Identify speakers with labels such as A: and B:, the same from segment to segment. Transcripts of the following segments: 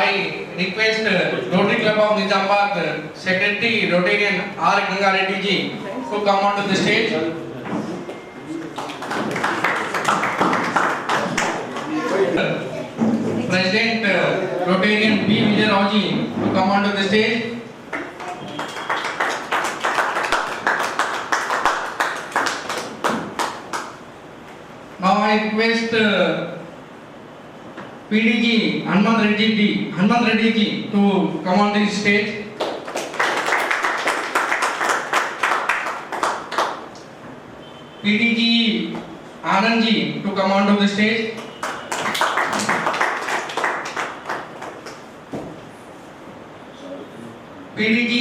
A: I request Rotary Club of Nizamabad Secretary Rotarian R. Gangareddy ji to come onto the stage. President Rotarian B. Vijay Rao ji to come onto the stage. Now I request PDG Hanuman Reddy ji to come on the stage. PDG Anand ji to come on to the stage. PDG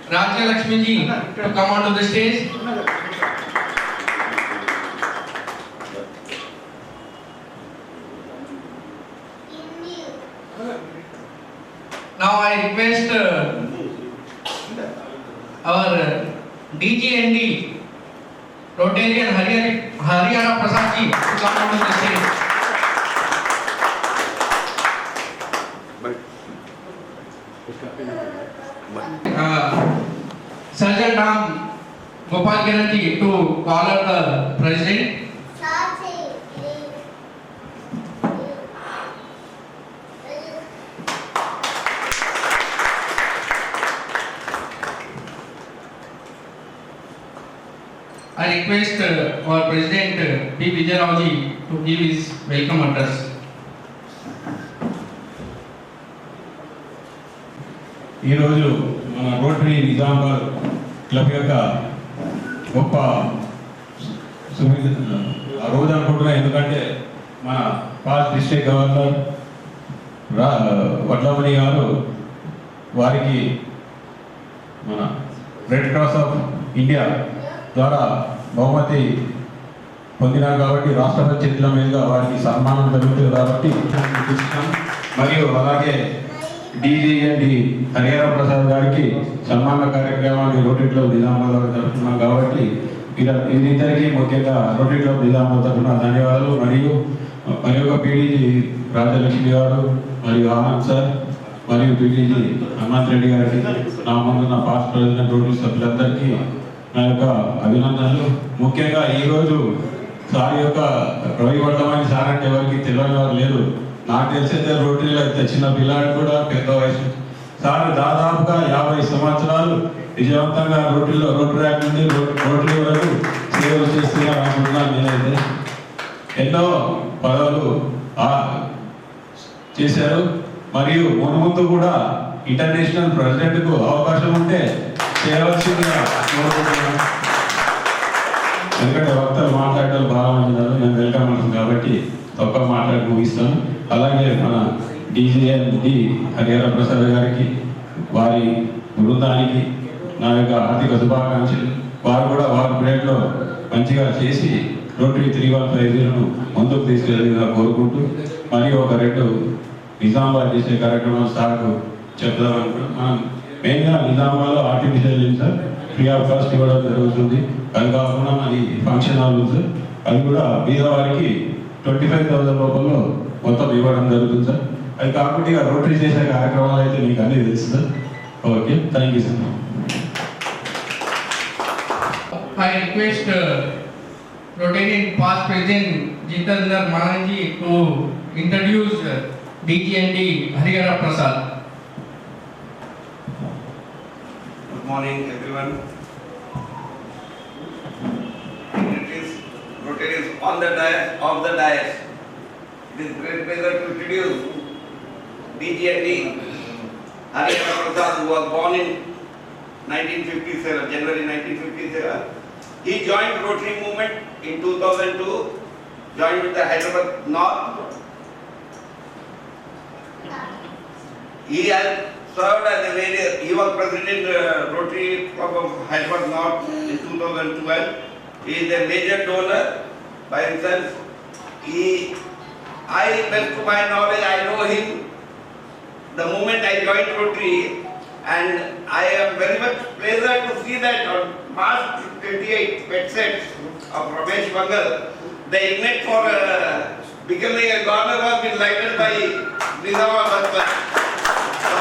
A: Rajya Lakshmi ji to come on to the stage. Now I request our DGND Rotarian Haryana Prasad ji to come on the stage. Sergeant Ram Gopal Kiran ji to call the President. I request our President P. Vijay Rao ji to give his welcome address.
B: ఈ రోజు మన rotary Nizamabad club యొక్క గొప్ప రోజు అనుకుంటున్నా. ఎందుకంటే మన past district governor Vadlamani గారు వారికి మన రెడ్ క్రాస్ ఆఫ్ ఇండియా ద్వారా బహుమతి పొందినారు కాబట్టి రాష్ట్రపతి చేతుల మీదుగా వారికి సన్మానం జరుగుతుంది కాబట్టి మరియు అలాగే డీజీఎండి హరిహర ప్రసాద్ గారికి సన్మాన కార్యక్రమాన్ని రోటరీ క్లబ్ నిజామాబాద్ జరుపుతున్నాం కాబట్టి వీరిద్దరికీ ముఖ్యంగా రోటరీ క్లబ్ నిజామాబాద్ తరఫున ధన్యవాదాలు. మరియు పీడీజీ రాజలక్ష్మి గారు మరియు ఆనంద్ సార్ మరియు పీడీజీ హనుమంత్ రెడ్డి గారికి నా ముందున్న పాస్ట్ ప్రెసిడెంట్ రోటరీ సభ్యులందరికీ నా యొక్క అభినందనలు. ముఖ్యంగా ఈరోజు సార్ యొక్క రవి వర్ధమాని సార్ అంటే ఎవరికి తెలియని వారు లేరు. నాకు తెలిసైతే రోటరీలో అయితే చిన్న పిల్లాడు కూడా పెద్ద వయసు సార్ దాదాపుగా 50 సంవత్సరాలు విజయవంతంగా రోటరీ యాక్ట్ నుండి రోటరీ వరకు సేవలు చేస్తున్నారు అనుకుంటున్నాను. నేనైతే ఎన్నో పదవులు చేశారు. మరియు ముందు కూడా ఇంటర్నేషనల్ ప్రెసిడెంట్కు అవకాశం ఉంటే చేయవలసిందిగా కోరుకుంటున్నాను. ఎందుకంటే వక్తలు మాట్లాడటం బాగా ఉన్నారు, నేను వెల్కమ్ అంటున్నాను కాబట్టి తక్కువ మాట్లాడి ముగిస్తాను. అలాగే మన డీజీఎండి హరిహర ప్రసాద్ గారికి వారి బృందానికి నా యొక్క ఆర్థిక శుభాకాంక్షలు. వారు కూడా వారి పీరియడ్లో మంచిగా చేసి రోటరీ 3150ను ముందుకు తీసుకెళ్ళిగా కోరుకుంటూ మరియు ఒక 2 నిజామాబాద్ చేసే కార్యక్రమాలు సార్కు చెప్దామనుకుంటున్నాం. మనం మెయిన్గా నిజామాబాద్లో artificial sir free of cost ఇవ్వడం జరుగుతుంది. అది కాకుండా మరి ఫంక్షన్ హాల్ సార్ అది కూడా బీదవారికి 25,000 రూపాయలు మొత్తం ఇవ్వడం జరుగుతుంది సార్. అది కాకుండా ఇక రోటరీ చేసే కార్యక్రమాలు అయితే మీకు అన్నీ తెలుసు sir. Okay, thank you sir.
A: I request Rotarian past President Jitendra Manan ji to introduce DGND Harihara Prasad.
C: Good morning, everyone. Rotarians on the dais. It is great pleasure to introduce DGND Harihara Prasad, who was born in 1957, January 1957. He joined Rotary movement in 2002, joined with the Hyderabad North. He has served as he was president Rotary Club of Hyderabad North in 2012. He is a major donor by himself. Best to my knowledge, I know him the moment I joined Rotary, and I am very much pleased to see that on March 28, pet sets of Ramesh Bangal, the event for becoming a governor was been lighted by Nizamabad. So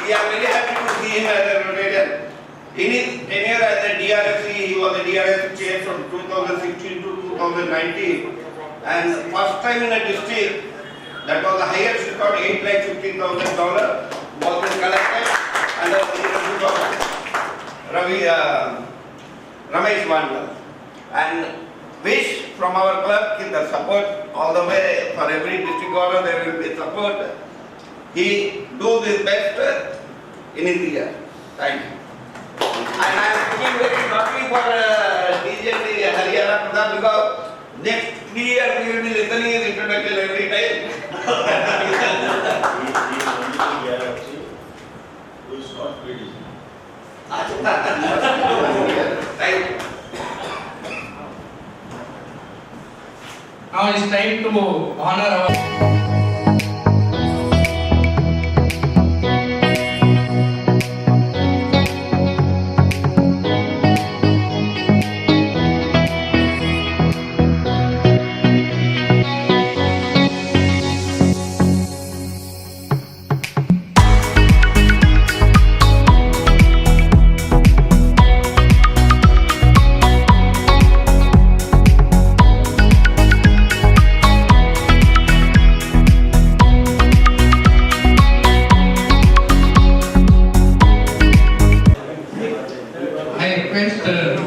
C: we are very happy to see him as a Rotarian. In his tenure as a DRFC, he was a DRFC chair from 2016 to 2019. And first time in a district, that was the highest record, $8,50,000 was collected under the leadership of Ramesh Mandal. And wish from our clerk in the support all the way for every district governor there will be support. He does his best in his year. Thank you. And I am feeling very happy for DJT Haryana Pradhan because next 3 years we will be listening his introduction every time. Thank you.
A: Now it's time to honor our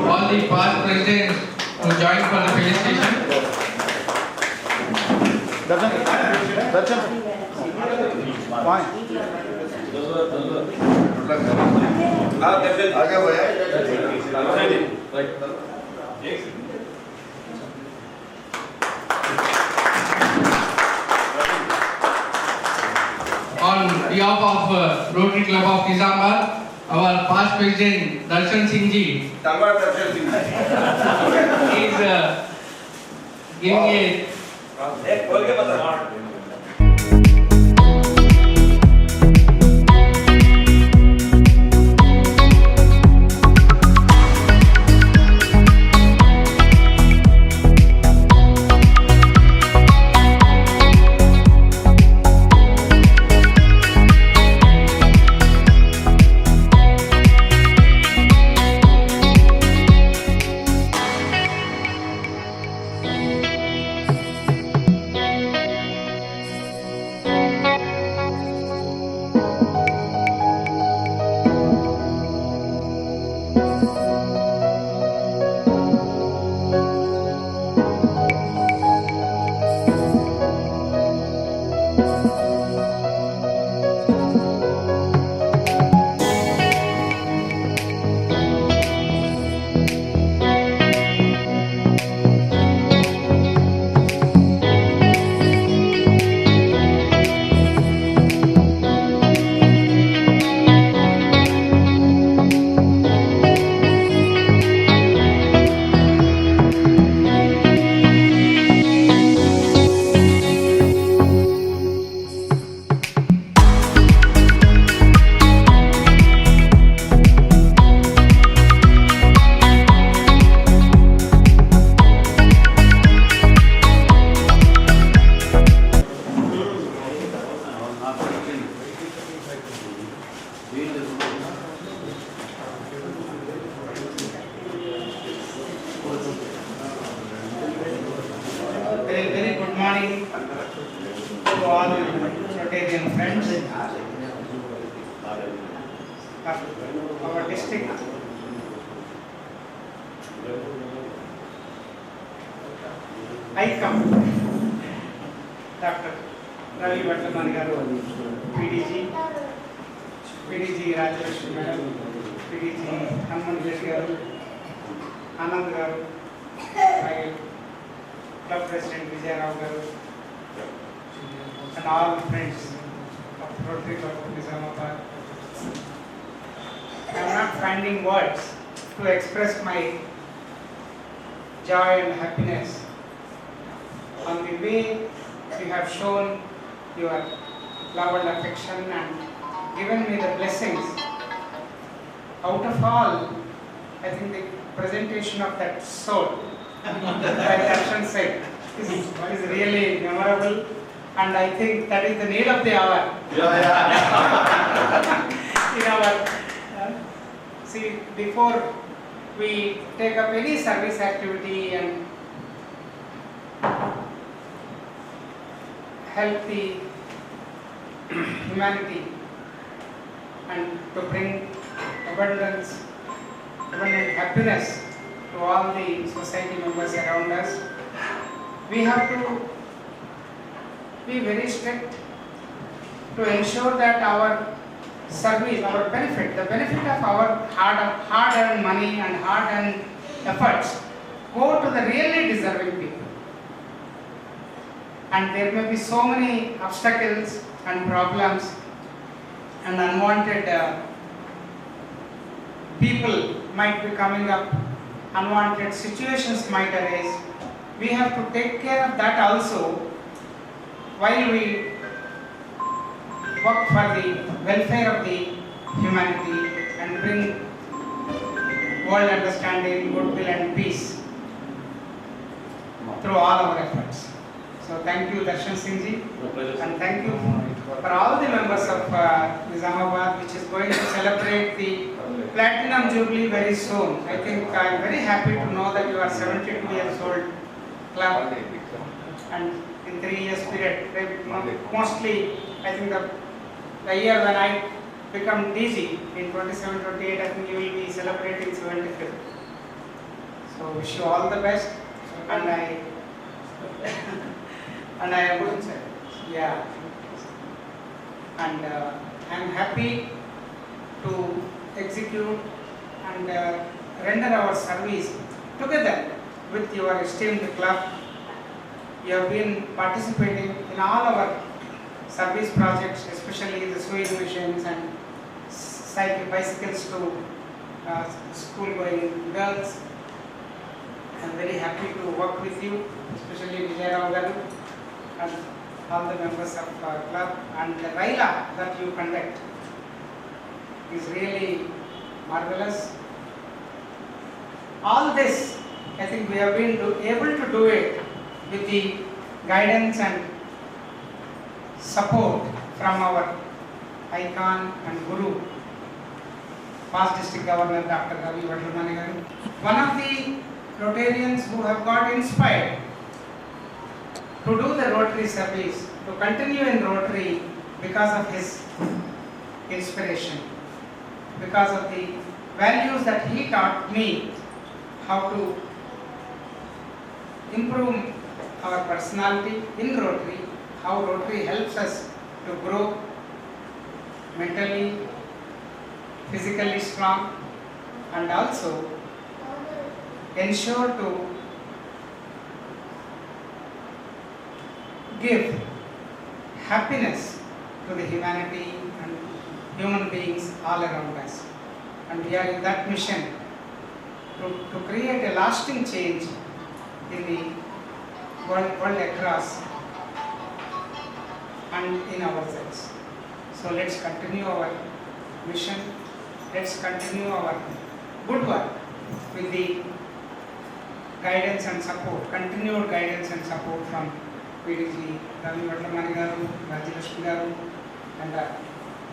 A: all the past presidents to join for the felicitation.
D: Darshan. Fine.
C: आगे बढ़े।
A: On behalf of Rotary Club of Nizamabad, our past president Darshan Singh ji
C: तलवार दर्शन Singh
A: is giving a
C: एक बोल के बता
E: Very good morning to all Rotarian friends of our district. I come, Dr. Ravi Vattamani garu, PDG Rajalakshmi madam, PDG Hanuman Reddy garu, Anand garu, my Club President Vijay Rao garu, and all friends of Rotary Club of Nizamabad. I am not finding words to express my joy and happiness on the way you have shown your love and affection and given me the blessings. Out of all, I think the presentation of that soul, like Darshan said, is really memorable and I think that is the need of the hour. In our, see, before we take up any service activity and help the humanity and to bring abundant happiness to all the society members around us, we have to be very strict to ensure that our service, our benefit, the benefit of our hard-earned money and hard-earned efforts go to the really deserving people. And there may be so many obstacles and problems and unwanted people might be coming up, unwanted situations might arise. We have to take care of that also while we work for the welfare of the humanity and bring world understanding, goodwill and peace through all our efforts. So thank you Darshan Singh ji, and thank you for all the members of Nizamabad, which is going to celebrate the Platinum Jubilee very soon. I think I am very happy to know that you are 72 years old club, and in 3 years period, mostly I think the year when I become DG in 27-28, I think you will be celebrating 75th. So wish you all the best, and I am yeah, and I am happy to execute and render our service together with your esteemed club. You have been participating in all our service projects, especially the sewing machines and bicycles to school-going girls. I am very happy to work with you, especially Vijayarao Garu and all the members of our club, and the Raila that you conduct is really marvelous. All this, I think we have been able to do it with the guidance and support from our icon and guru, past district governor Dr. Ravi Vadlamani garu, one of the Rotarians who have got inspired to do the Rotary service, to continue in Rotary because of his inspiration, because of the values that he taught me, how to improve our personality in Rotary, how Rotary helps us to grow mentally, physically strong, and also ensure to give happiness to the humanity and human beings all around us. And we are in that mission to create a lasting change in the world across and in ourselves. So let's continue our mission, let's continue our good work with the guidance and support, continued guidance and support from PDG Ravi Vadlamani garu, Rajyalakshmi garu, and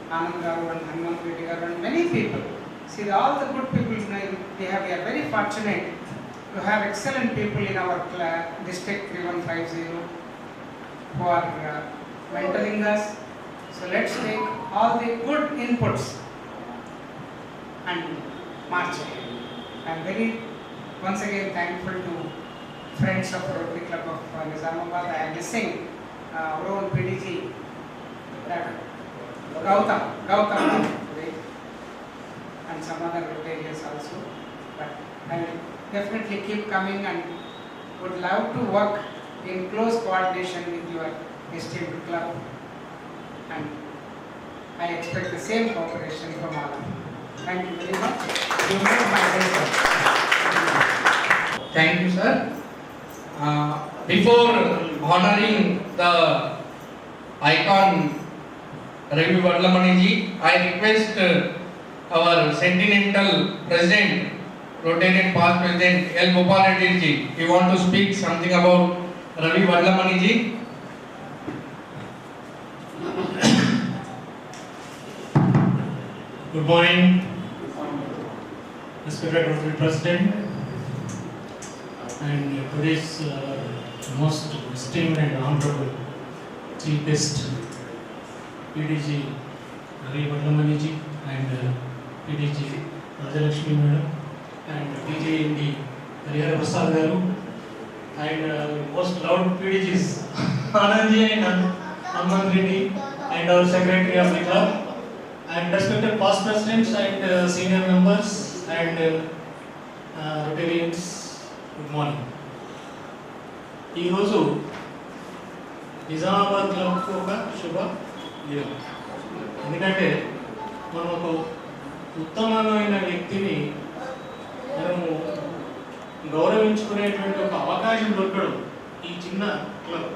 E: Anand garu and Hanuman Reddy garu, and many people. See, all the good people we are very fortunate to have excellent people in our district 3150 who are mentoring us. So let's take all the good inputs and march ahead. I am very once again thankful to friends of Rotary Club of Nizamabad. I am missing our own PDG, Gautam today, and some other Rotarians also. But I will definitely keep coming and would love to work in close coordination with your esteemed club. And I expect the same cooperation from all of you. Thank you very much. You made my day.
A: Thank you, sir. Before honoring the icon Ravi Vadlamani ji, I request our Sentinel President, Rotarian past President L. Gopal Reddy ji, he want to speak something about Ravi Vadlamani ji.
F: Good morning, respected Rotary President, and today's most esteemed and honorable Chief Guest, PDG Ravi Vadlamani ji and PDG Rajalakshmi Madam and DJMD Harihara Prasad Garu and most loved PDGs Anandji and Aman Reddy and our Secretary of the club. And respected past presidents and senior members and Rotarians, good morning. ఈ రోజు నిజామాబాద్ క్లబ్కు ఒక శుభ దినం. ఎందుకంటే మనం ఒక ఉత్తమమైన వ్యక్తిని మనము గౌరవించుకునేటువంటి ఒక అవకాశం దొరకడం ఈ చిన్న club.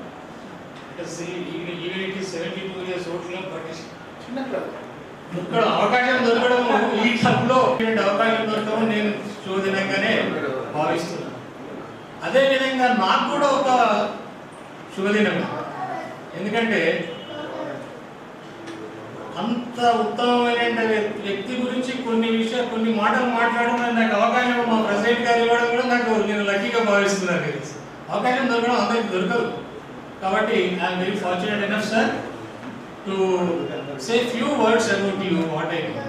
F: Even it is 72 years old club, but చిన్న క్లబ్. ఇక్కడ అవకాశం దొరకడం ఈ క్లబ్లో అవకాశం దొరకడం నేను శుభదినంగానే భావిస్తున్నాను. అదేవిధంగా నాకు కూడా ఒక శుభదినం. ఎందుకంటే అంత ఉత్తమమైన వ్యక్తి గురించి కొన్ని మాటలు మాట్లాడడం నాకు అవకాశం మా ప్రెసిడెంట్ గారు ఇవ్వడం కూడా నాకు నేను లక్కీగా భావిస్తున్నాను. అవకాశం దొరకడం అందరికి దొరకదు. కాబట్టి I'm very fortunate enough sir to say few words about you, what I know.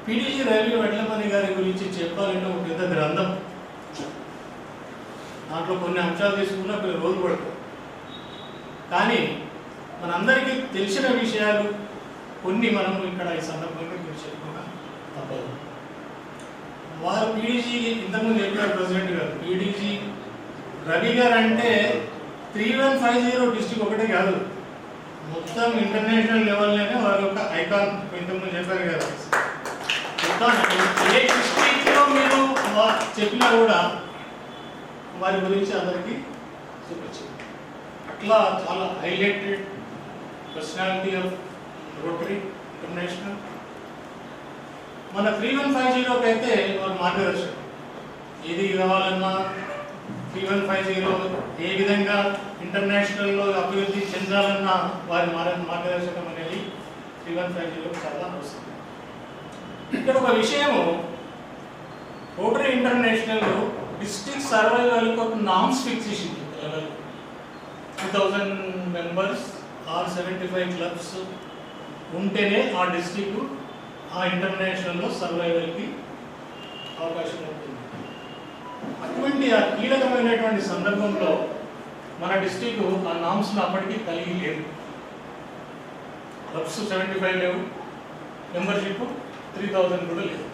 F: PDG Ravi Vadlamani గారి గురించి చెప్పాలంటే ఒక పెద్ద గ్రంథం. దాంట్లో కొన్ని అంశాలు తీసుకున్నా కొన్ని రోజులు పడుతుంది. కానీ మనందరికీ తెలిసిన విషయాలు కొన్ని మనం ఇక్కడ ఈ సందర్భంగా చెప్పుకోగా తప్పదు. వారు PDG ఇంతకుముందు చెప్పారు ప్రెసిడెంట్ గారు, PDG రవి గారు అంటే 3150 డిస్ట్రిక్ట్ ఒకటే కాదు, మొత్తం ఇంటర్నేషనల్ లెవెల్లోనే వారు ఒక ఐకాన్. ఇంతకుముందు చెప్పారు కదా, మొత్తం ఏ డిస్ట్రిక్ట్లో మీరు చెప్పినా కూడా వారి గురించి అందరికీ చూపించారు. అట్లా చాలా highlighted personality of rotary international. మన 3150కి అయితే వారు మార్గదర్శకం. ఏది కావాలన్నా 3150 ఏ విధంగా ఇంటర్నేషనల్లో అభివృద్ధి చెందాలన్న వారి మార్గదర్శకం అనేది 3150 చాలా అవసరం. ఇక్కడ ఒక విషయము, రోటరీ ఇంటర్నేషనల్ డిస్ట్రిక్ట్ సర్వైవల్కి ఒక నామ్స్ ఫిక్స్ చేసింది. 2000 మెంబర్స్ ఆర్ 75 క్లబ్స్ ఉంటేనే ఆ డిస్ట్రిక్ట్ ఆ ఇంటర్నేషనల్లో సర్వైవల్కి అవకాశం ఉంటుంది. అటువంటి ఆ కీలకమైనటువంటి సందర్భంలో మన డిస్ట్రిక్ట్ ఆ నామ్స్ను అప్పటికీ కలిగి లేదు. క్లబ్స్ 75 లేవు, మెంబర్షిప్ 3000 కూడా లేదు.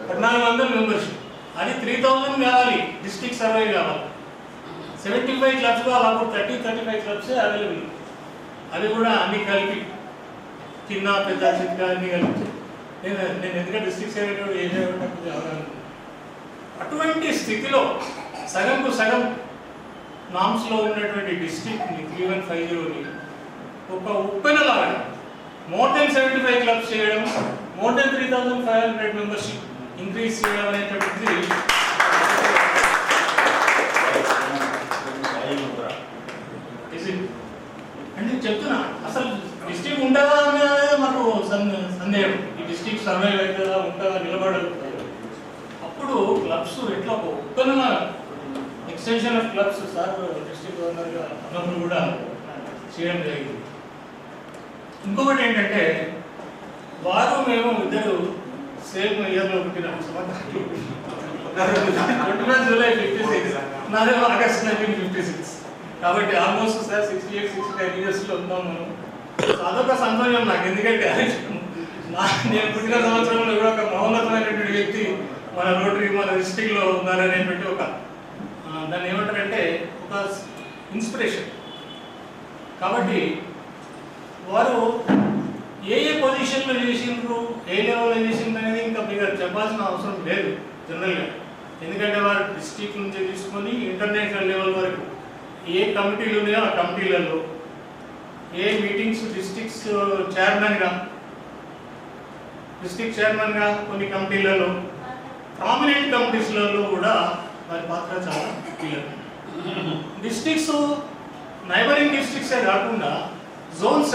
F: 1400 మెంబర్షిప్, అది 3000 కావాలి, డిస్ట్రిక్ట్ సర్వే కావాలి. 75 క్లబ్స్ కావాలి, అప్పుడు 35 క్లబ్సే అవైలబుల్. అది కూడా అన్ని కలిపి చిన్న పెద్ద చిన్న అన్ని కలిపి నేను ఎందుకంటే డిస్ట్రిక్ట్ సెక్రటరీ ఏం చేయడం. అటువంటి స్థితిలో సగంకు సగం నామ్స్లో ఉన్నటువంటి డిస్ట్రిక్ట్ని 3150ని ఒక ఉప్పెనలాగా మోర్ దెన్ 75 క్లబ్స్ చేయడం, మోర్ దెన్ 3500 మెంబర్షిప్ ఇంక్రీజ్ చేయడం అనేటువంటిది అంటే చెప్తున్నా. అసలు డిస్ట్రిక్ట్ ఉంటుందా అనేది మాకు సందేహం. ఈ డిస్ట్రిక్ట్ సర్వైవ్ అవుతుందా, ఉంటుందా, నిలబడదు. అప్పుడు క్లబ్స్ ఎట్లా ఒక్కన extension of clubs sir district గవర్నర్గా అన్నప్పుడు కూడా చేయడం జరిగింది. ఇంకొకటి ఏంటంటే మేము ఇద్దరు సేమ్ ఇయర్లో పుట్టిన సంవత్సరాలు. 21 జూలై 56, నాదేమో ఆగస్ట్ 1956. కాబట్టి ఆల్మోస్ట్ సార్ 68-69 ఇయర్స్లో ఉన్నాం మనం. అదొక సంతోషం నాకు. ఎందుకంటే నేను పుట్టిన సంవత్సరంలో కూడా ఒక మహోన్నతమైనటువంటి వ్యక్తి మన రోటరీ మన డిస్ట్రిక్ట్లో ఉన్నారనేటువంటి ఒక దాన్ని ఏమంటారంటే ఒక ఇన్స్పిరేషన్. కాబట్టి వారు ఏ పొజిషన్లో చేసిండ్రు, ఏ లెవెల్లో చేసిండ్రు అనేది ఇంకా మీకు చెప్పాల్సిన అవసరం లేదు జనరల్గా. ఎందుకంటే వారు డిస్ట్రిక్ట్ నుంచి తీసుకొని ఇంటర్నేషనల్ లెవెల్ వరకు ఏ కమిటీలు ఉన్నాయో ఆ కమిటీలలో, ఏ మీటింగ్స్ డిస్ట్రిక్ట్ చైర్మన్గా కొన్ని కమిటీలలో, ప్రామినెంట్ కమిటీస్లలో కూడా వారి పాత్ర చాలా కీలకం. డిస్ట్రిక్ట్స్ నైబరింగ్ డిస్ట్రిక్ట్సే కాకుండా జోన్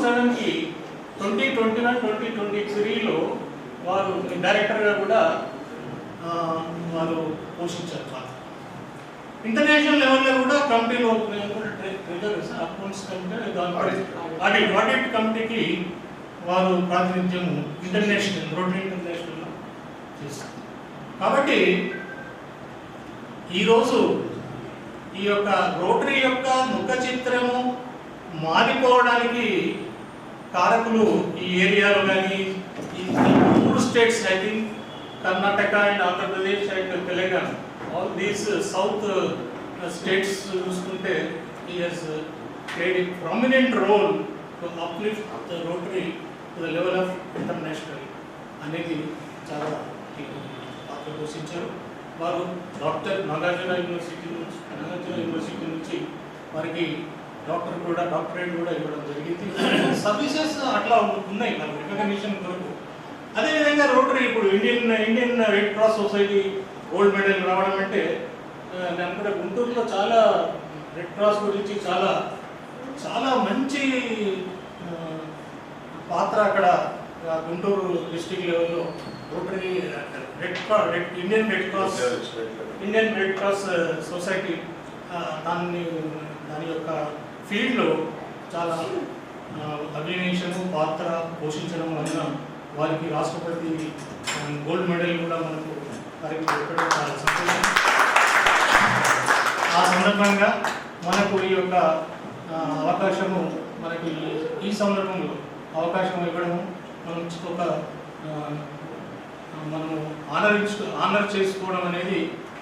F: 7కి 2021-2023లో వారు డైరెక్టర్గా కూడా వారు పోషించారు పాత్ర. ఇంటర్నేషనల్ లెవెల్లో కూడా కమిటీలో అకౌంట్స్ కమిటీ ఆడిట్ కమిటీకి వారు ప్రాతినిధ్యం రోటరీ ఇంటర్నేషనల్లో చేస్తారు. కాబట్టి ఈరోజు ఈ యొక్క రోటరీ యొక్క ముఖ చిత్రము మారిపోవడానికి కారకులు ఈ ఏరియాలో కానీ ఈ 3 states, I think Karnataka and Andhra Pradesh and Telangana, all these south states చూసుకుంటే he has played a prominent role to uplift the Rotary to the level of international అనేది చాలా పాత్ర పోషించారు. వారు నాగార్జున యూనివర్సిటీ నుంచి వారికి డాక్టరేట్ కూడా ఇవ్వడం జరిగింది. సర్వీసెస్ అట్లా ఉన్నాయి మనకు రికగ్నిషన్ కొరకు. అదేవిధంగా రోటరీ ఇప్పుడు Indian red cross society gold medal రావడం అంటే నేను కూడా గుంటూరులో చాలా రెడ్ క్రాస్ గురించి చాలా మంచి పాత్ర అక్కడ గుంటూరు డిస్ట్రిక్ట్ లెవెల్లో rotary Indian red cross society దాని యొక్క ఫీల్డ్లో చాలా అభినయించడం పాత్ర పోషించడం వలన వారికి రాష్ట్రపతి గోల్డ్ మెడల్ కూడా వారికి దొరకడం చాలా సంతోషం. ఆ సందర్భంగా మనకు ఈ యొక్క అవకాశము ఈ సందర్భంలో అవకాశం ఇవ్వడము మనము ఆనర్ చేసుకోవడం అనేది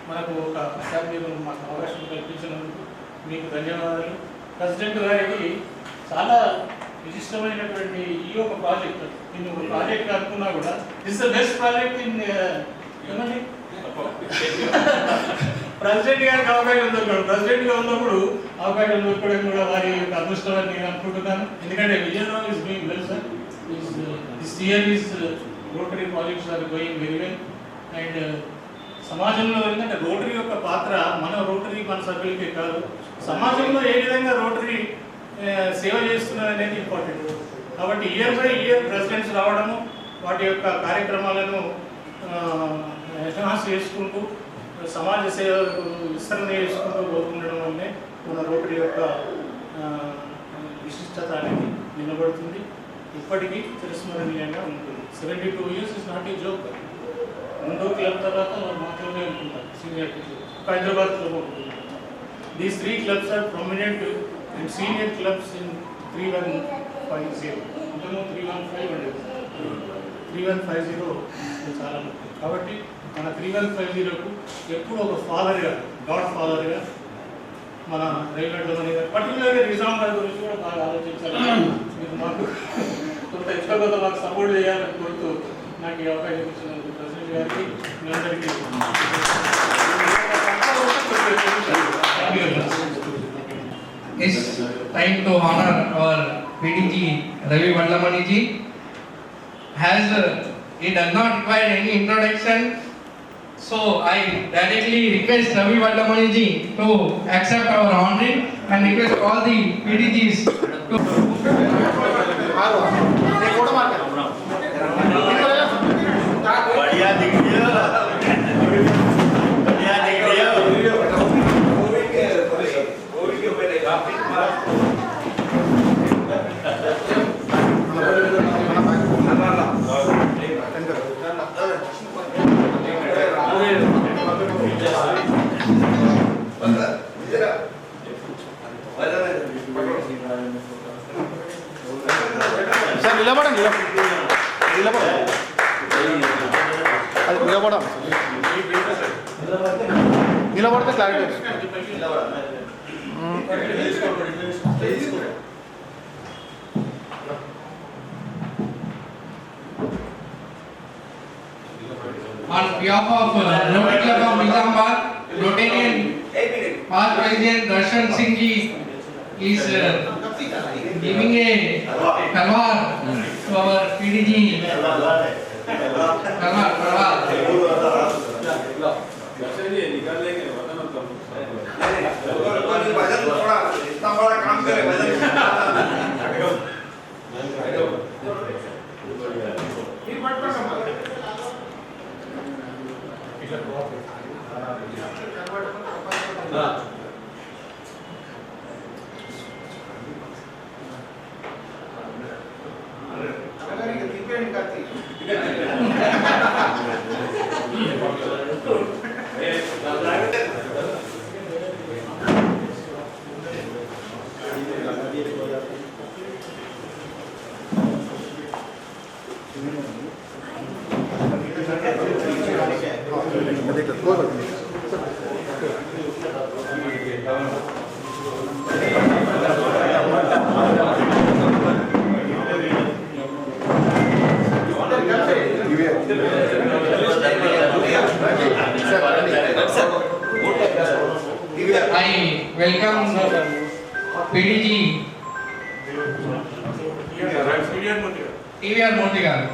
F: మనకు ఒక మాకు అవకాశం కల్పించినందుకు మీకు ధన్యవాదాలు. ప్రెసిడెంట్ గారికి చాలా విశిష్టమైనటువంటి ఈ యొక్క ప్రాజెక్ట్, నేను ఒక ప్రాజెక్ట్ అనుకున్నా కూడా this the best project in ఏమండి ప్రెసిడెంట్ గారికి అవకాశం దొరకడం, ప్రెసిడెంట్గా ఉన్నప్పుడు అవకాశం దొరకడం కూడా వారి యొక్క అదృష్టం అని నేను అనుకుంటున్నాను. ఎందుకంటే Vizianagaram is doing well sir. This year is Rotary projects are going very well. And సమాజంలో ఏంటంటే రోటరీ యొక్క పాత్ర మన సభ్యులకే కాదు, సమాజంలో ఏ విధంగా రోటరీ సేవ చేస్తున్నది అనేది ఇంపార్టెంట్. కాబట్టి ఇయర్ బై ఇయర్ ప్రెసిడెంట్స్ రావడము, వాటి యొక్క కార్యక్రమాలను ఎన్హాన్స్ చేసుకుంటూ సమాజ సేవకు విస్తరణ చేసుకుంటూ పోతుండడం వల్లే మన రోటరీ యొక్క విశిష్టత అనేది నిలబడుతుంది, ఇప్పటికీ చిరస్మరణీయంగా ఉంటుంది. 72 years is not a joke. Guntur club తర్వాత మాత్రమే అనుకుంటారు సీనియర్ హైదరాబాద్లో ఉంటుంది. These 3 clubs are prominent and senior clubs in 3150. ఇంతలో 315 ఉండేది. 3150 చాలా ముఖ్యం. కాబట్టి మన 3150కు ఎప్పుడు ఒక ఫాదర్గా, గాడ్ ఫాదర్గా మన రైల్వే గారు, పర్టికులర్గా నిజాం గారి గురించి కూడా బాగా ఆలోచించాలి. మీరు మాకు కొంత మాకు సపోర్ట్ చేయాలని కోరుతూ నాకు ఈ అవకాశం ఇచ్చినందుకు ప్రెసిడెంట్ గారికి మీ అందరికీ
A: It's time to honor our PDG Ravi Vallamani ji. He does not require any introduction, so I directly request Ravi Vallamani ji to accept our honoring and request all the PDGs to
D: sir నిలబడండి, నిలబడితే clarity
A: on behalf of Rotary Club of Nizamabad, Rotarian past President Darshan Singh ji is giving a talwar to our PDG. Talwar.
C: इतना बड़ा काम करे
A: I welcome PDG TVR Murthy garu.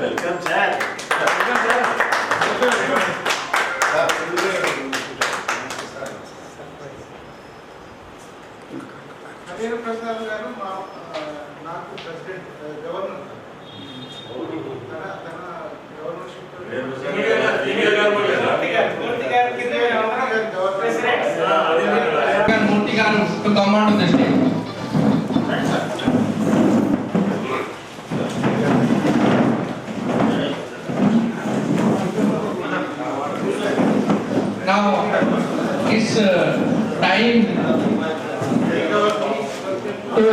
G: Welcome, sir.
E: అదేవిధంగా ప్రసాద్ గారు నాకు president governor తన గవర్నర్షిప్
A: Murthy garu to come on to the stage. Now it's time to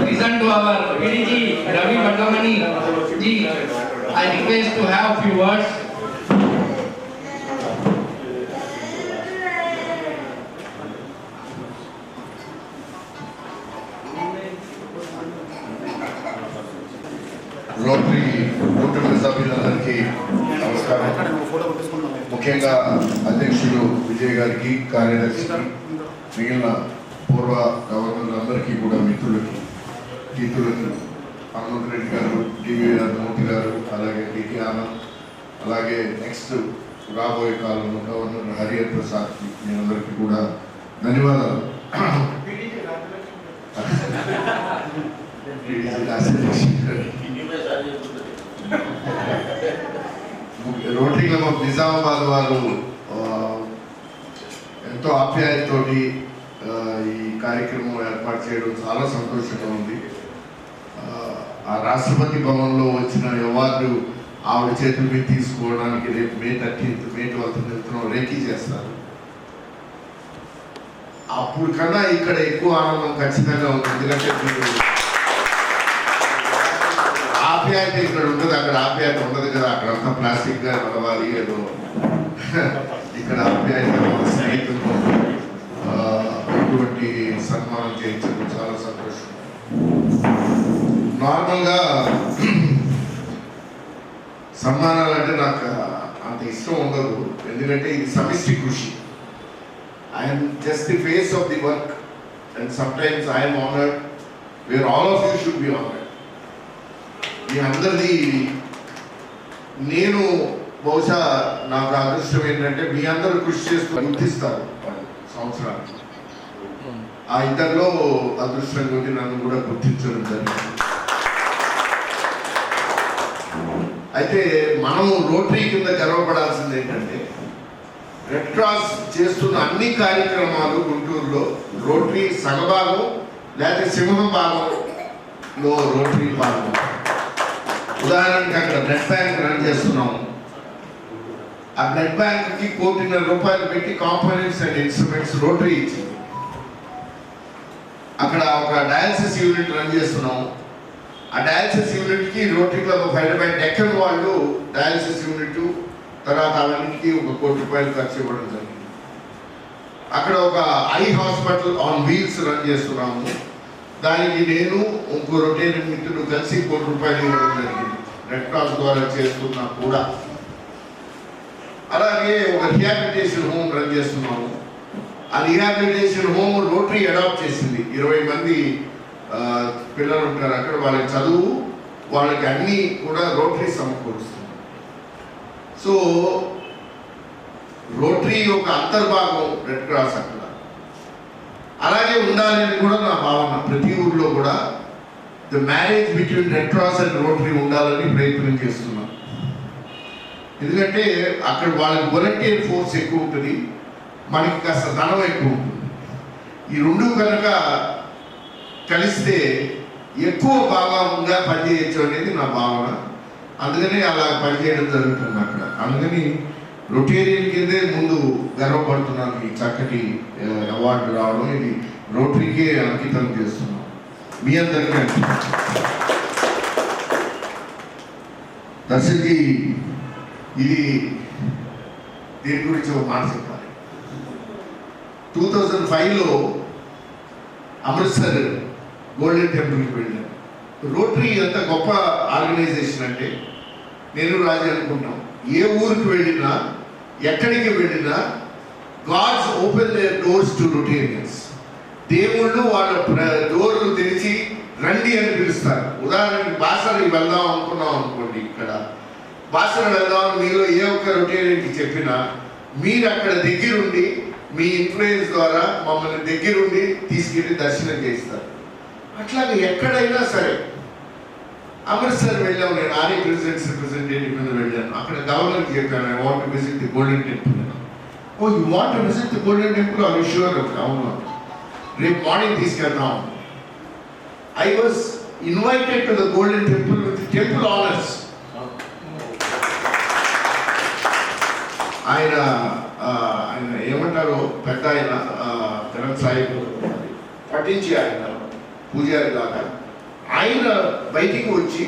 A: listen to our PDG Ravi Bhattamani ji. I request to have a few words.
H: Rotary కుటుంబ సభ్యులందరికీ నమస్కారం. ముఖ్యంగా అధ్యక్షుడు విజయ్ గారికి, కార్యదర్శికి, మిగిలిన పూర్వ గవర్నర్లందరికీ కూడా మిత్రులకి, గీతులకి, హనుమంత్ రెడ్డి గారు, టీవీఆర్ మూర్తి గారు, అలాగే డిటి ఆనంద్, అలాగే నెక్స్ట్ రాబోయే కాలంలో గవర్నర్ హరిహర్ ప్రసాద్కి మీ అందరికీ కూడా ధన్యవాదాలు. రోటరీ క్లబ్ ఆఫ్ నిజామాబాద్ వారు ఎంతో ఆప్యాయతతోటి ఈ కార్యక్రమం ఏర్పాటు చేయడం చాలా సంతోషంగా ఉంది. ఆ రాష్ట్రపతి భవన్లో వచ్చిన అవార్డు ఆవిడ చేతుల మీద తీసుకోవడానికి రేపు May 13th, May 12th వెళ్తున్నాం, రేఖీ చేస్తారు. అప్పుడు కన్నా ఇక్కడ ఎక్కువ ఆనందం ఖచ్చితంగా ఉంది. ఎందుకంటే మీరు ఆప్యాయత ఇక్కడ ఉంటుంది, అక్కడ ఆప్యాయత ఉండదు కదా. అక్కడంతా ప్లాస్టిక్ గా నడవాలి ఏదో. ఇక్కడ ఆప్యాయత స్నేహితులతో ఇటువంటి సన్మానం చేయించడం చాలా సంతోషం. నార్మల్గా సన్మానాలు అంటే నాకు అంత ఇష్టం ఉండదు, ఎందుకంటే ఇది సమిష్టి కృషి. I'm just the face of the work and sometimes I'm honoured where all of you should be honoured. మీ అందరిది నేను బహుశా నాకు అదృష్టం ఏంటంటే మీ అందరూ కృషి చేస్తూ గుర్తిస్తారు సంవత్సరానికి. ఆ ఇద్దరిలో అదృష్టం కొద్ది నన్ను కూడా గుర్తించడం జరిగింది. అయితే మనం రోటరీ కింద గర్వపడాల్సింది ఏంటంటే రెడ్ క్రాస్ చేస్తున్న అన్ని కార్యక్రమాలు గుంటూరులో రోటరీ సగభాగం లేకపోతే సింహం భాగంలో రోటరీ భాగం. ఉదాహరణకి అక్కడ బ్లడ్ బ్యాంక్ రన్ చేస్తున్నాము. ఆ బ్లడ్ బ్యాంక్కి ₹1,50,00,000 పెట్టి కాంపోనెంట్స్ అండ్ ఇన్స్ట్రుమెంట్స్ రోటరీ ఇచ్చింది. అక్కడ ఒక డయాలసిస్ యూనిట్ రన్ చేస్తున్నాము. ఆ డయాలసిస్ యూనిట్కి rotary club of Hyderabad Deccan వాళ్ళు డయాలసిస్ యూనిట్ తర్వాత అవన్నీ ₹1,00,00,000 ఖర్చు ఇవ్వడం జరిగింది. అక్కడ ఒక eye hospital on wheels run చేస్తున్నాము. దానికి నేను ఇంకో రొటేరియన్ మిత్రుడు కలిసి ₹1,00,00,000 ఇవ్వడం జరిగింది, రెడ్ క్రాస్ ద్వారా చేస్తున్నా కూడా. అలాగే ఒక రిహాబిలిటేషన్ హోమ్ రన్ చేస్తున్నాము. ఆ రిహాబిలిటేషన్ హోమ్ రోటరీ అడాప్ట్ చేసింది. 20 మంది పిల్లలు ఉంటారు అక్కడ, వాళ్ళకి చదువు, వాళ్ళకి అన్నీ కూడా రోటరీ సమకూరుస్తుంది. సో రోటరీ ఒక అంతర్భాగం రెడ్ క్రాస్ అక్కడ. అలాగే ఉండాలి అని కూడా నా భావన. ప్రతి ఊర్లో కూడా the marriage between red cross and rotary ఉండాలని ప్రయత్నం చేస్తున్నాం. ఎందుకంటే అక్కడ వాళ్ళకి వాలంటీర్ ఫోర్స్ ఎక్కువ ఉంటుంది, మనకి కాస్త ధనం ఎక్కువ ఉంటుంది. ఈ రెండు కనుక కలిస్తే ఎక్కువ భాగంగా పనిచేయచ్చు అనేది నా భావన. అందుకని అలా పనిచేయడం జరుగుతుంది అక్కడ. అందుకని రొటేరియన్ కిందే ముందు గర్వపడుతున్నాను ఈ చక్కటి అవార్డు రావడం. ఇది రోటరీకే అంకితం చేస్తున్నాం మీ అందరికీ. దర్శకి ఇది దీని గురించి ఒక మాట చెప్పాలి. 2005లో అమృత్సర్ గోల్డెన్ టెంపుల్కి వెళ్ళాను. రోటరీ ఎంత గొప్ప ఆర్గనైజేషన్ అంటే నేను రాజు అనుకుంటాం, ఏ ఊరికి వెళ్ళినా ఎక్కడికి వెళ్ళినా gods open their doors to Rotarians. దేవుళ్ళు వాళ్ళ డోర్లు తెరిచి రండి అని పిలుస్తారు. ఉదాహరణకి బాసరకి వెళ్దాం అనుకున్నాం అనుకోండి, ఇక్కడ బాసర వెళ్దామని మీలో ఏ ఒక్క రొటేరియన్కి చెప్పినా మీరు అక్కడ దగ్గరుండి మీ ఇన్ఫ్లుయెన్స్ ద్వారా మమ్మల్ని దగ్గరుండి తీసుకెళ్ళి దర్శనం చేస్తారు. అట్లాగే ఎక్కడైనా సరే, అమృత్సర్ వెళ్ళాము, నేను ఆర్ఏ ప్రెసిడెంట్స్ రిప్రజెంటేటివ్ కింద వెళ్ళాను. అక్కడ గవర్నర్కి చెప్పాను, I want to visit the Golden Temple. Oh you want to visit the Golden Temple? Are you sure? అవును, రేపు మార్నింగ్ తీసుకెళ్తాం. I was invited to the Golden Temple with temple honours. ఆయన ఏమంటారు, పెద్ద ఆయన గ్రంథ్ సాహిబ్ పఠించి ఆయన పూజారి లాగా ఆయన బయటికి వచ్చి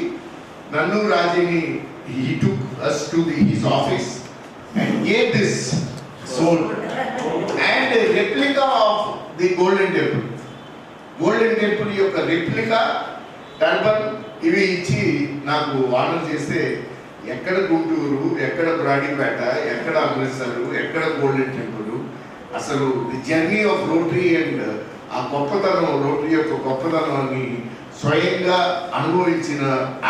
H: నన్ను రాజీని he took us to his office and gave this soul and a replica of the golden temple. Golden temple యొక్క రెప్లికా టర్బన్ ఇవి ఇచ్చి నాకు ఆనర్ చేస్తే, ఎక్కడ గుంటూరు, ఎక్కడ బ్రాడీపేట, ఎక్కడ అమృత్సర్, ఎక్కడ గోల్డెన్ టెంపుల్, అసలు the journey of rotary and ఆ గొప్పతనం, రోటరీ యొక్క గొప్పతనాన్ని స్వయంగా అనుభవించిన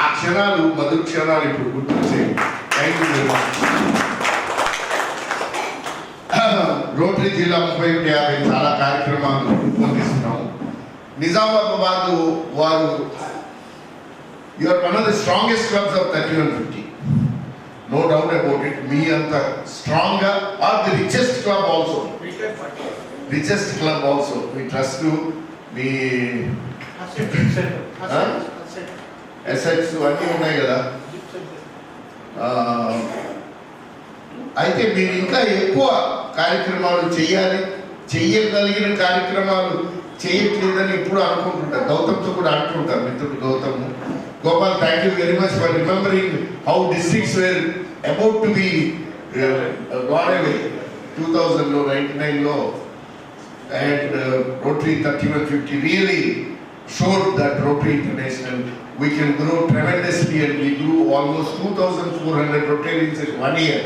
H: ఆ క్షణాలు, మధుర క్షణాలు ఇప్పుడు గుర్తొచ్చాయి. Thank you very much. Rotary జిల్లా 30-50 చాలా కార్యక్రమాలు రూపొందిస్తున్నాము. నిజామాబాద్ వారు, you are one of the strongest clubs of 3150. No doubt about it. మీ అంత స్ట్రాంగ్ గా, are the richest club also, richest club also. మీ ట్రస్ట్, మీ అసెట్స్ అన్నీ ఉన్నాయి కదా. అయితే మీరు ఇంకా ఎక్కువ కార్యక్రమాలు చేయాలి, చెయ్యగలిగిన కార్యక్రమాలు చేయట్లేదని ఎప్పుడు అనుకుంటుంటారు. గౌతమ్తో కూడా అంటుంటారు, మిత్రుడు Gautam. Gopal, thank you very much for remembering how districts were about to be gone away 2000లో, 99లో. And Rotary 3150 really showed that Rotary International, we can grow tremendously, and we grew almost 2,400 Rotarians in 1 year.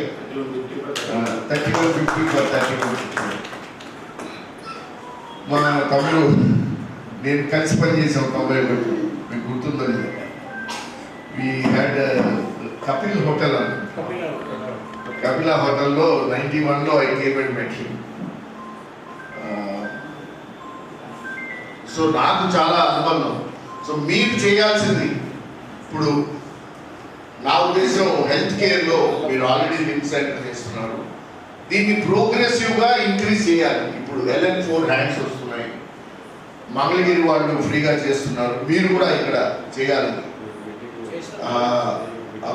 H: 3150 for 3150. మా తమ్ముడు నేను కలిసి పనిచేసాం 91, మీకు గుర్తుందని. We had Kapil hotel అని, కపిలా హోటల్లో 91లో I came and met him. So నాకు చాలా అనుబంధం. సో మీరు చేయాల్సింది ఇప్పుడు, నా ఉద్దేశం, హెల్త్ కేర్లో మీరు ఆల్రెడీ లిమ్ సెంటర్ చేస్తున్నారు, దీన్ని ప్రోగ్రెసివ్గా ఇంక్రీజ్ చేయాలి. ఇప్పుడు LN4 హ్యాండ్స్ వస్తున్నాయి, మంగళగిరి వాళ్ళు ఫ్రీగా చేస్తున్నారు, మీరు కూడా ఇక్కడ చేయాలి.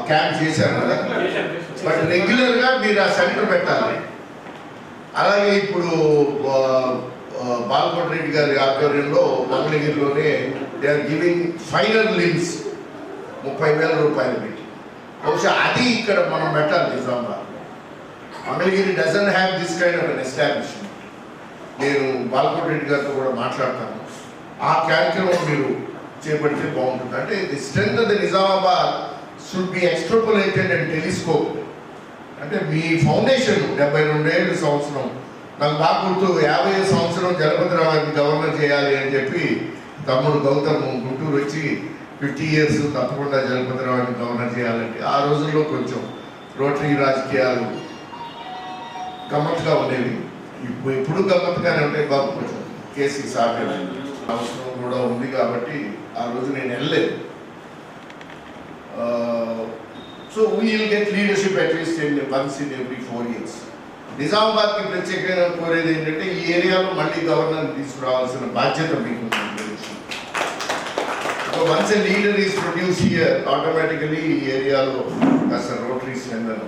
H: క్యాంప్ చేశారు కదా, బట్ రెగ్యులర్గా మీరు ఆ సెంటర్ పెట్టాలి. అలాగే ఇప్పుడు బాలకోట రెడ్డి గారి ఆధ్వర్యంలో మంగళగిరిలోనే they are giving final limbs 30,000 రూపాయలు పెట్టి. బహుశా అది ఇక్కడ మనం పెట్టాలి. Nizamabad, Mangalagiri doesn't have this kind of an establishment. నేను బాలకోట రెడ్డి గారితో కూడా మాట్లాడతాను. ఆ కార్యక్రమం మీరు చేపడితే బాగుంటుంది. అంటే the strength of the Nizamabad should be extrapolated and telescope. అంటే మీ ఫౌండేషన్ 72 సంవత్సరం, నాకు బాగా గుర్తు, 50 సంవత్సరం జలపతిరావుని గవర్నర్ చేయాలి అని చెప్పి తమ్ముడు గౌతమ్ గుంటూరు వచ్చి 50 ఇయర్స్ తప్పకుండా జలపతిరావుని గవర్నర్ చేయాలంటే, ఆ రోజుల్లో కొంచెం రోటరీ రాజకీయాలు గమ్మత్తుగా ఉండేవి. ఇప్పుడు గమ్మత్తుగానే ఉంటాయి బాబు. కొంచెం కేసీ సార్ అవసరం కూడా ఉంది కాబట్టి ఆ రోజు నేను వెళ్ళలేదు. So we'll get leadership at least once in every 4 years. నిజామాబాద్కి ప్రత్యేకంగా కోరేది ఏంటంటే ఈ ఏరియాలో మళ్ళీ గవర్నర్ తీసుకురావాల్సిన బాధ్యత మీకు ఉంది. So once a leader is produce here automatically ఈ ఏరియాలో కాస్త రోటరీస్ అందరూ.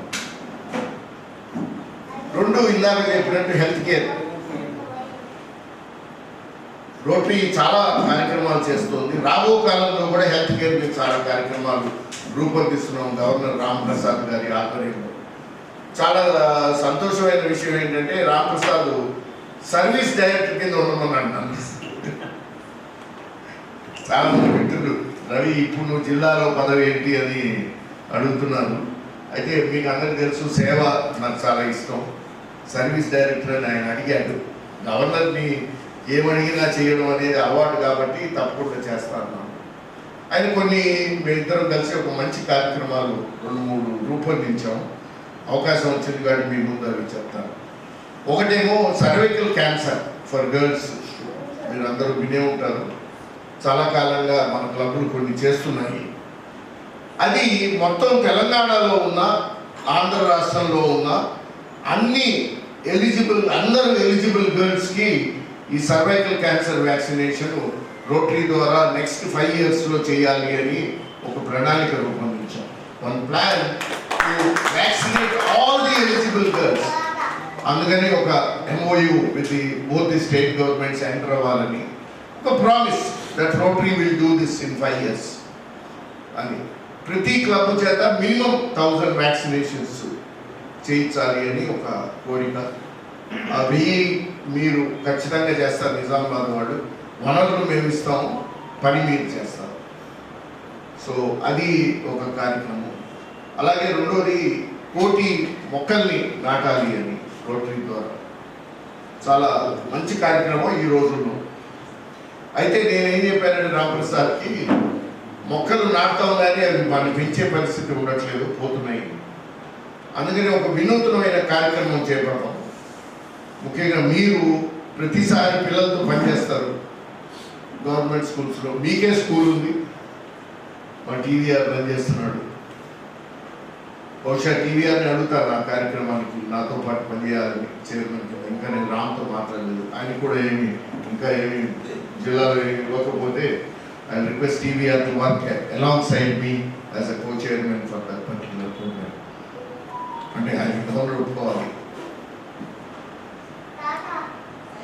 H: రెండు ఇందాక చెప్పినట్టు హెల్త్ కేర్, రోటరీ చాలా కార్యక్రమాలు చేస్తుంది. రాబో కాలంలో కూడా హెల్త్ కేర్ మీద చాలా కార్యక్రమాలు రూపొందిస్తున్నాం గవర్నర్ రామ్ ప్రసాద్ గారి ఆధ్వర్యంలో. చాలా సంతోషమైన విషయం ఏంటంటే రామ్ ప్రసాద్ సర్వీస్ డైరెక్టర్ కింద ఉండమన్నాడు నన్ను. చాలా మంది మిత్రులు రవి ఇప్పుడు నువ్వు జిల్లాలో పదవి ఏంటి అని అడుగుతున్నారు. అయితే మీకు అందరికీ తెలుసు సేవ నాకు చాలా ఇష్టం. సర్వీస్ డైరెక్టర్ అని ఆయన అడిగాడు. గవర్నర్ని ఏమడిగినా చేయడం అనేది అలవాటు కాబట్టి తప్పకుండా చేస్తాను. ఆయన కొన్ని మేమిద్దరం కలిసి ఒక మంచి కార్యక్రమాలు 2-3 రూపొందించాం. అవకాశం వచ్చింది కాబట్టి మీ ముందు అవి చెప్తాను. ఒకటేమో సర్వైకల్ క్యాన్సర్ ఫర్ గర్ల్స్. మీరు అందరూ వినే ఉంటారు. చాలా కాలంగా మన క్లబ్లు కొన్ని చేస్తున్నాయి. అది మొత్తం తెలంగాణలో ఉన్న, ఆంధ్ర రాష్ట్రంలో ఉన్న అందరూ ఎలిజిబుల్ గర్ల్స్కి ఈ సర్వైకల్ క్యాన్సర్ వ్యాక్సినేషన్ రోటరీ ద్వారా నెక్స్ట్ 5 yearsలో చేయాలి అని ఒక ప్రణాళిక రూపొందించాం. One plan to vaccinate all the eligible girls. అందుకని ఒక MOU with both the state governments enter అవ్వాలని ఒక promise that Rotary will do this in 5 years అని. ప్రతి క్లబ్ చేత మినిమం 1000 వ్యాక్సినేషన్స్ చేయించాలి అని ఒక కోరిక. అవి మీరు ఖచ్చితంగా చేస్తారు. నిజామాబాద్ వాళ్ళు వనరులు మేము ఇస్తాము, పని మీరు చేస్తాం. సో అది ఒక కార్యక్రమం. అలాగే రెండోది 1,00,00,000 మొక్కల్ని నాటాలి అని రోటరీ ద్వారా. చాలా మంచి కార్యక్రమం ఈ రోజుల్లో. అయితే నేనేం చెప్పానంటే రామప్రసాద్కి, మొక్కలు నాటుతాం కానీ అవి మనం పెంచే పరిస్థితి ఉండట్లేదు, పోతున్నాయి. అందుకని ఒక వినూత్నమైన కార్యక్రమం చేపడతాం. ముఖ్యంగా మీరు ప్రతిసారి పిల్లలతో పనిచేస్తారు గవర్నమెంట్ స్కూల్స్లో. మీకే స్కూల్ ఉంది, మా TVR రన్ చేస్తున్నాడు. బహుశా TVRని అడుగుతారు ఆ కార్యక్రమానికి నాతో పాటు పనిచేయాలని చైర్మన్. ఇంకా నేను రామ్తో మాట్లాడలేదు. ఆయన కూడా ఇంకా ఏమి జిల్లాలో ఇవ్వకపోతే I request TVR to work along me as a co-chairman for that particular programme. అంటే ఆయన గవర్నర్ ఒప్పుకోవాలి.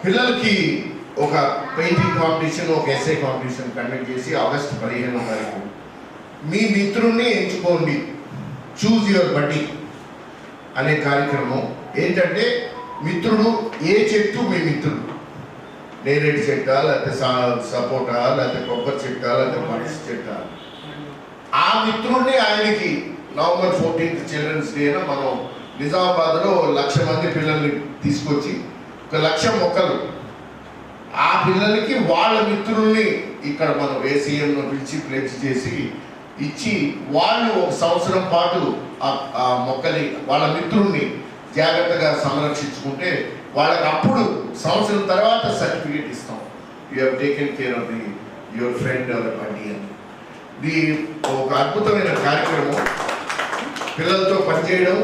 H: పిల్లలకి ఒక పెయింటింగ్ కాంపిటీషన్, ఒక ఎస్ఏ కాంపిటీషన్ కండక్ట్ చేసి August 15వ తారీఖు మీ మిత్రుణ్ణి ఎంచుకోండి, చూజ్ యువర్ బడ్డీ అనే కార్యక్రమం. ఏంటంటే మిత్రుడు ఏ చెట్టు మీ మిత్రుడు, నేరేడు చెట్ట, లేకపోతే సపోటా, లేకపోతే కొబ్బరి చెట్ట, లేకపోతే పనస చెట్ట, ఆ మిత్రుడిని ఆయనకి November 14th చిల్డ్రన్స్ డేన మనం నిజామాబాద్లో 1,00,000 మంది పిల్లల్ని తీసుకొచ్చి 1,00,000 మొక్కలు ఆ పిల్లలకి వాళ్ళ మిత్రుల్ని ఇక్కడ మనం ACMలో పిలిచి ప్లెడ్జ్ చేసి ఇచ్చి వాళ్ళు 1 సంవత్సరం పాటు ఆ మొక్కని వాళ్ళ మిత్రుల్ని జాగ్రత్తగా సంరక్షించుకుంటే వాళ్ళకి అప్పుడు సంవత్సరం తర్వాత సర్టిఫికేట్ ఇస్తాం. You have taken care of your friend or బడ్డీ అని. ఇది ఒక అద్భుతమైన కార్యక్రమం. పిల్లలతో పనిచేయడం,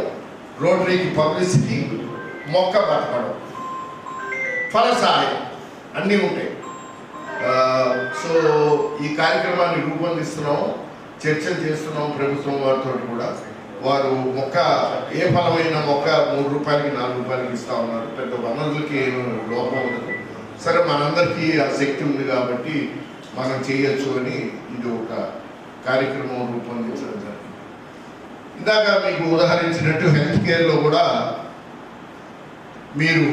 H: రోటరీకి పబ్లిసిటీ, మొక్క బతకడం, ఫలసాయం అన్నీ ఉంటాయి. సో ఈ కార్యక్రమాన్ని రూపొందిస్తున్నాము, చర్చలు చేస్తున్నాం ప్రభుత్వం వారితో కూడా. వారు మొక్క ఏ ఫలమైన మొక్క 3 రూపాయలకి 4 రూపాయలకి ఇస్తా ఉన్నారు. పెద్ద వనరులకి ఏమి లోపం ఉండదు. సరే, మనందరికీ ఆ శక్తి ఉంది కాబట్టి మనం చేయొచ్చు అని ఇది ఒక కార్యక్రమం రూపొందించడం జరిగింది. ఇందాక మీకు ఉదాహరించినట్టు హెల్త్ కేర్లో కూడా మీరు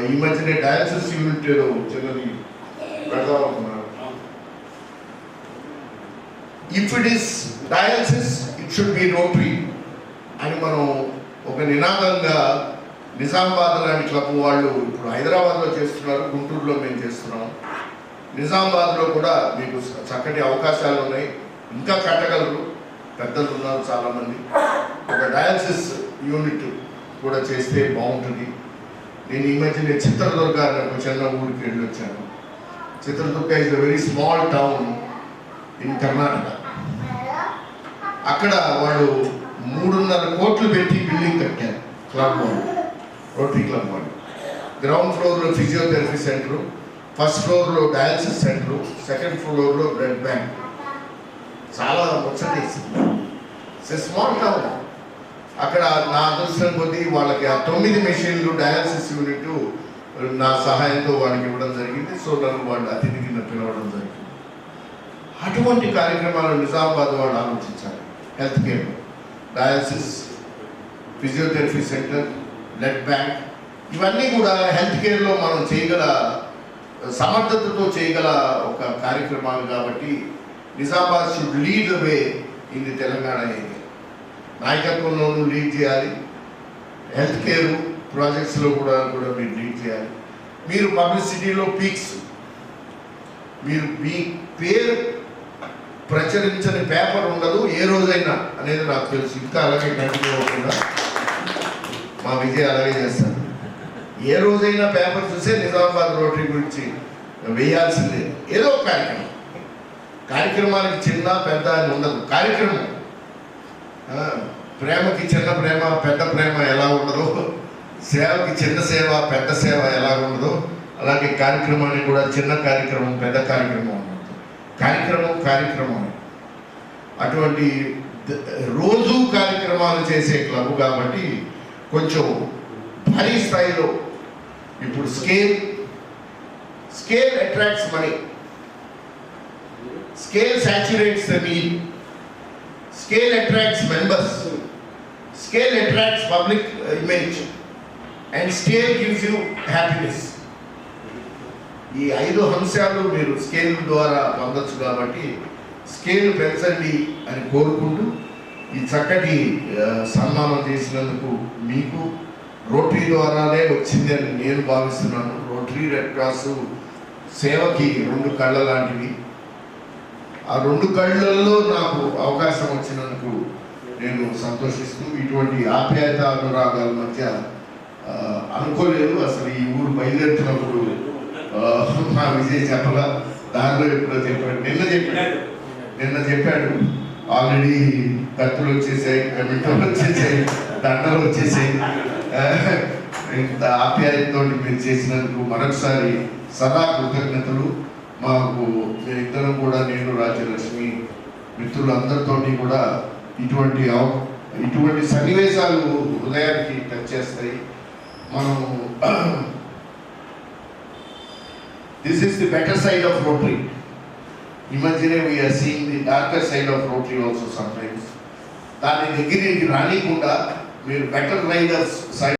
H: ఈ మధ్యనే డయాలసిస్ యూనిట్ చిన్నది పెడదామనుకున్నారు. If it is dialysis it should be Rotary అని మనం ఒక నినాదంగా నిజామాబాద్ లాంటి క్లబ్ వాళ్ళు ఇప్పుడు హైదరాబాద్లో చేస్తున్నారు, గుంటూరులో మేము చేస్తున్నాం. నిజామాబాద్లో కూడా మీకు చక్కటి అవకాశాలు ఉన్నాయి, ఇంకా కట్టగలరు, పెద్దలు ఉన్నారు చాలామంది. ఒక డయాలసిస్ యూనిట్ కూడా చేస్తే బాగుంటుంది. నేను ఈ మధ్య చిత్రదుర్గ అనే ఒక చిన్న ఊరికి వెళ్ళి వచ్చాను. Chitradurga is a very small town in Karnataka. అక్కడ వాళ్ళు 3.5 కోట్లు పెట్టి బిల్డింగ్ కట్టారు క్లబ్ వాళ్ళు, రోటరీ క్లబ్ వాళ్ళు. గ్రౌండ్ ఫ్లోర్లో ఫిజియోథెరపీ సెంటరు, ఫస్ట్ ఫ్లోర్లో డయాలసిస్ సెంటరు, సెకండ్ ఫ్లోర్లో బ్లడ్ బ్యాంక్. చాలా ముచ్చటేసింది. Small town. అక్కడ నా అదృష్టం కొద్దీ వాళ్ళకి ఆ 9 మెషిన్లు డయాలసిస్ యూనిట్ నా సహాయంతో వాళ్ళకి ఇవ్వడం జరిగింది. సో నన్ను వాళ్ళు అతిథి కింద పిలవడం జరిగింది. అటువంటి కార్యక్రమాలు నిజామాబాద్ వాళ్ళు ఆలోచించాలి. Health care, dialysis, physiotherapy centre, blood bank, ఇవన్నీ కూడా హెల్త్ కేర్లో మనం చేయగల సమర్థతతో చేయగల ఒక కార్యక్రమాలు. కాబట్టి Nizamabad should lead the way in the Telangana area. నాయకత్వంలోనూ లీడ్ చేయాలి, హెల్త్ కేర్ ప్రాజెక్ట్స్లో కూడా మీరు లీడ్ చేయాలి. మీరు పబ్లిసిటీలో పీక్స్, మీరు మీ పేరు ప్రచురించని పేపర్ ఉండదు ఏ రోజైనా అనేది నాకు తెలుసు. ఇంకా అలాగే కంటిన్యూ అవ్వకుండా మా విజయ్ అలాగే చేస్తాను. ఏ రోజైనా పేపర్ చూసే నిజామాబాద్ రోటరీ గురించి వేయాల్సిందే. ఏదో కార్యక్రమానికి చిన్న పెద్ద అని ఉండదు. కార్యక్రమం ప్రేమకి చిన్న ప్రేమ పెద్ద ప్రేమ ఎలా ఉండదో, సేవకి చిన్న సేవ పెద్ద సేవ ఎలా ఉండదో, అలాగే కార్యక్రమానికి కూడా చిన్న కార్యక్రమం పెద్ద కార్యక్రమం ఉండదు. కార్యక్రమం అటువంటి రోజు కార్యక్రమాలు చేసే క్లబ్ కాబట్టి కొంచెం భారీ స్థాయిలో ఇప్పుడు scale attracts money, scale saturates the need, scale attracts members, scale attracts public image and scale gives you happiness. ఈ 5 అంశాలు మీరు స్కేల్ ద్వారా పొందొచ్చు. కాబట్టి స్కేల్ పెంచండి అని కోరుకుంటూ ఈ చక్కటి సన్మానం చేసినందుకు మీకు రోటరీ ద్వారానే వచ్చింది అని నేను భావిస్తున్నాను. రోటరీ, రెడ్ క్రాస్ సేవకి 2 కళ్ళ లాంటివి. ఆ 2 కళ్ళల్లో నాకు అవకాశం వచ్చినందుకు నేను సంతోషిస్తూ, ఇటువంటి ఆప్యాయత అనురాగాల మధ్య అనుకోలేదు. అసలు ఈ ఊరు బయలుదేరుతున్నప్పుడు మా విజయ్ చెప్పలా, దారిలో ఎప్పుడో చెప్పాడు. నిన్న చెప్పాడు ఆల్రెడీ కత్తులు వచ్చేసాయి, కమిటీలు వచ్చేసాయి, దండలు వచ్చేసాయి. ఇంత ఆప్యాయతతో మీరు చేసినందుకు మరొకసారి సదా కృతజ్ఞతలు. మాకు మేమిద్దరం కూడా, నేను, రాజ్యలక్ష్మి, మిత్రులందరితో కూడా ఇటువంటి సన్నివేశాలు హృదయానికి టచ్ చేస్తాయి. మనం this is the better side of rotary. ఈ మధ్యనే we are seeing the darker side of rotary also sometimes. దాని దగ్గరికి రానికుండా మీరు బెటర్ రైడర్స్ సైడ్